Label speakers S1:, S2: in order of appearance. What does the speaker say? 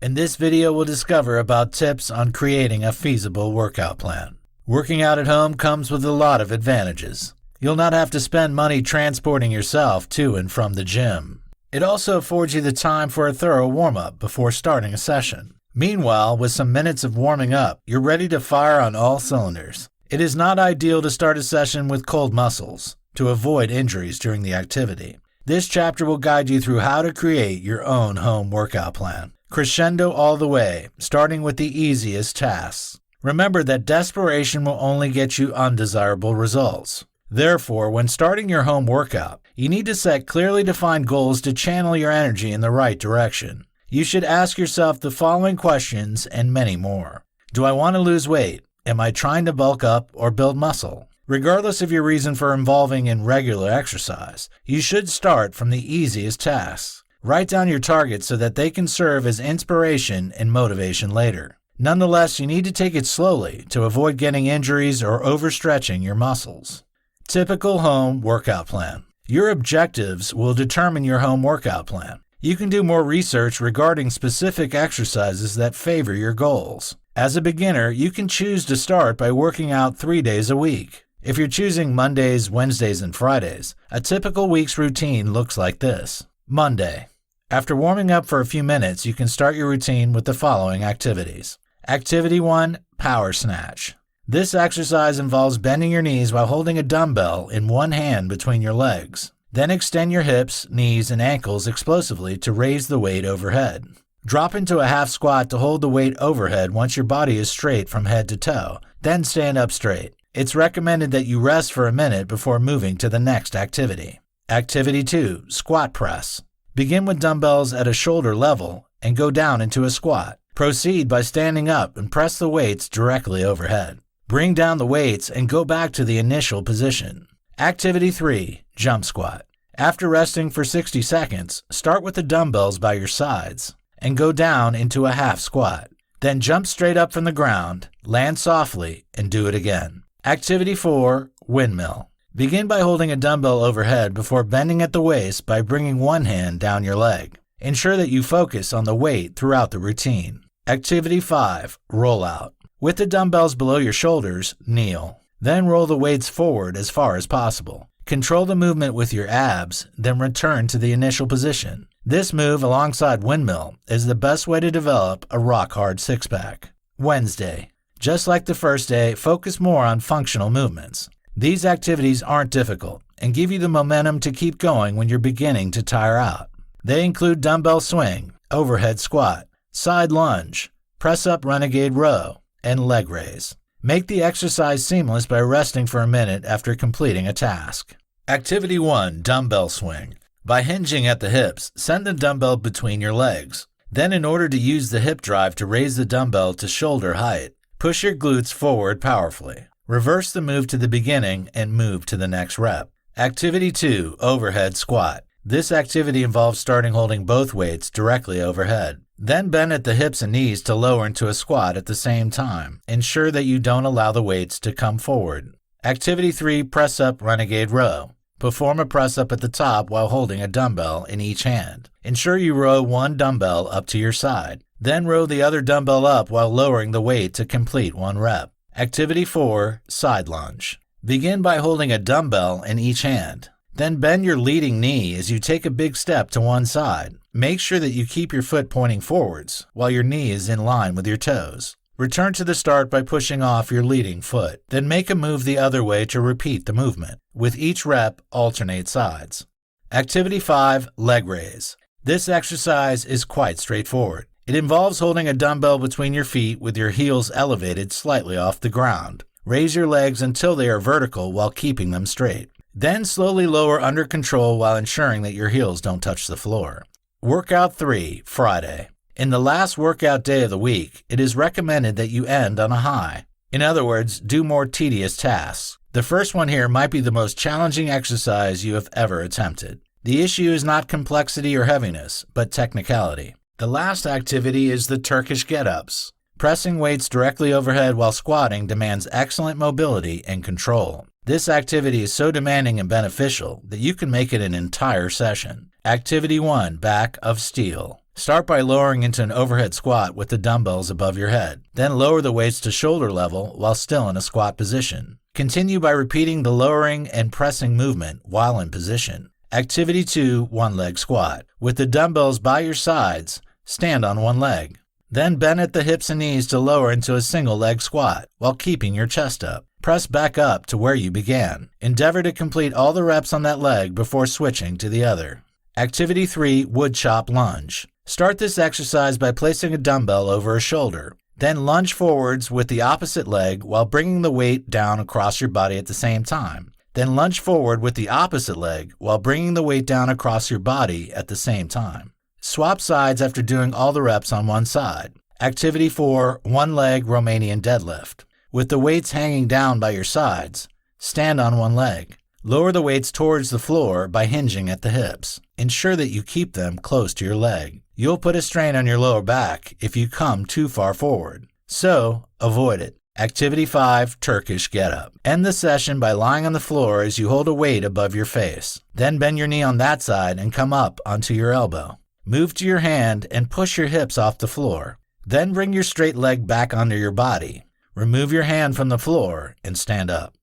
S1: In this video, we'll discover about tips on creating a feasible workout plan. Working out at home comes with a lot of advantages. You'll not have to spend money transporting yourself to and from the gym. It also affords you the time for a thorough warm-up before starting a session. Meanwhile, with some minutes of warming up, you're ready to fire on all cylinders. It is not ideal to start a session with cold muscles to avoid injuries during the activity. This chapter will guide you through how to create your own home workout plan. Crescendo all the way, starting with the easiest tasks. Remember that desperation will only get you undesirable results. Therefore, when starting your home workout, you need to set clearly defined goals to channel your energy in the right direction. You should ask yourself the following questions and many more. Do I want to lose weight? Am I trying to bulk up or build muscle? Regardless of your reason for involving in regular exercise, you should start from the easiest tasks. Write down your targets so that they can serve as inspiration and motivation later. Nonetheless, you need to take it slowly to avoid getting injuries or overstretching your muscles. Typical home workout plan. Your objectives will determine your home workout plan. You can do more research regarding specific exercises that favor your goals. As a beginner, you can choose to start by working out 3 days a week. If you're choosing Mondays, Wednesdays, and Fridays, a typical week's routine looks like this. Monday. After warming up for a few minutes, you can start your routine with the following activities. Activity 1, Power Snatch. This exercise involves bending your knees while holding a dumbbell in one hand between your legs. Then extend your hips, knees, and ankles explosively to raise the weight overhead. Drop into a half squat to hold the weight overhead once your body is straight from head to toe. Then stand up straight. It's recommended that you rest for a minute before moving to the next activity. Activity 2, Squat Press. Begin with dumbbells at a shoulder level and go down into a squat. Proceed by standing up and press the weights directly overhead. Bring down the weights and go back to the initial position. Activity 3, Jump Squat. After resting for 60 seconds, start with the dumbbells by your sides and go down into a half squat. Then jump straight up from the ground, land softly, and do it again. Activity 4, Windmill. Begin by holding a dumbbell overhead before bending at the waist by bringing one hand down your leg. Ensure that you focus on the weight throughout the routine. Activity 5, Rollout. With the dumbbells below your shoulders, kneel. Then roll the weights forward as far as possible. Control the movement with your abs, then return to the initial position. This move alongside windmill is the best way to develop a rock-hard six-pack. Wednesday. Just like the first day, focus more on functional movements. These activities aren't difficult and give you the momentum to keep going when you're beginning to tire out. They include dumbbell swing, overhead squat, side lunge, press-up renegade row, and leg raise. Make the exercise seamless by resting for a minute after completing a task. Activity 1, Dumbbell Swing. By hinging at the hips, send the dumbbell between your legs. Then, in order to use the hip drive to raise the dumbbell to shoulder height, push your glutes forward powerfully. Reverse the move to the beginning and move to the next rep. Activity 2, Overhead Squat. This activity involves starting holding both weights directly overhead. Then bend at the hips and knees to lower into a squat at the same time. Ensure that you don't allow the weights to come forward. Activity 3, Press-Up Renegade Row. Perform a press-up at the top while holding a dumbbell in each hand. Ensure you row one dumbbell up to your side. Then row the other dumbbell up while lowering the weight to complete one rep. Activity 4, Side Lunge. Begin by holding a dumbbell in each hand. Then bend your leading knee as you take a big step to one side. Make sure that you keep your foot pointing forwards while your knee is in line with your toes. Return to the start by pushing off your leading foot. Then make a move the other way to repeat the movement. With each rep, alternate sides. Activity 5, Leg Raise. This exercise is quite straightforward. It involves holding a dumbbell between your feet with your heels elevated slightly off the ground. Raise your legs until they are vertical while keeping them straight. Then slowly lower under control while ensuring that your heels don't touch the floor. Workout 3, Friday. In the last workout day of the week, it is recommended that you end on a high. In other words, do more tedious tasks. The first one here might be the most challenging exercise you have ever attempted. The issue is not complexity or heaviness, but technicality. The last activity is the Turkish get-ups. Pressing weights directly overhead while squatting demands excellent mobility and control. This activity is so demanding and beneficial that you can make it an entire session. Activity 1, Back of Steel. Start by lowering into an overhead squat with the dumbbells above your head. Then lower the weights to shoulder level while still in a squat position. Continue by repeating the lowering and pressing movement while in position. Activity 2, one-leg squat. With the dumbbells by your sides, stand on one leg. Then bend at the hips and knees to lower into a single leg squat while keeping your chest up. Press back up to where you began. Endeavor to complete all the reps on that leg before switching to the other. Activity 3, wood chop lunge. Start this exercise by placing a dumbbell over a shoulder. Then lunge forwards with the opposite leg while bringing the weight down across your body at the same time. Then lunge forward with the opposite leg while bringing the weight down across your body at the same time. Swap sides after doing all the reps on one side. Activity 4, one leg Romanian deadlift. With the weights hanging down by your sides, stand on one leg. Lower the weights towards the floor by hinging at the hips. Ensure that you keep them close to your leg. You'll put a strain on your lower back if you come too far forward, so avoid it. Activity 5, Turkish get-up. End the session by lying on the floor as you hold a weight above your face. Then bend your knee on that side and come up onto your elbow. Move to your hand and push your hips off the floor. Then bring your straight leg back onto your body. Remove your hand from the floor and stand up.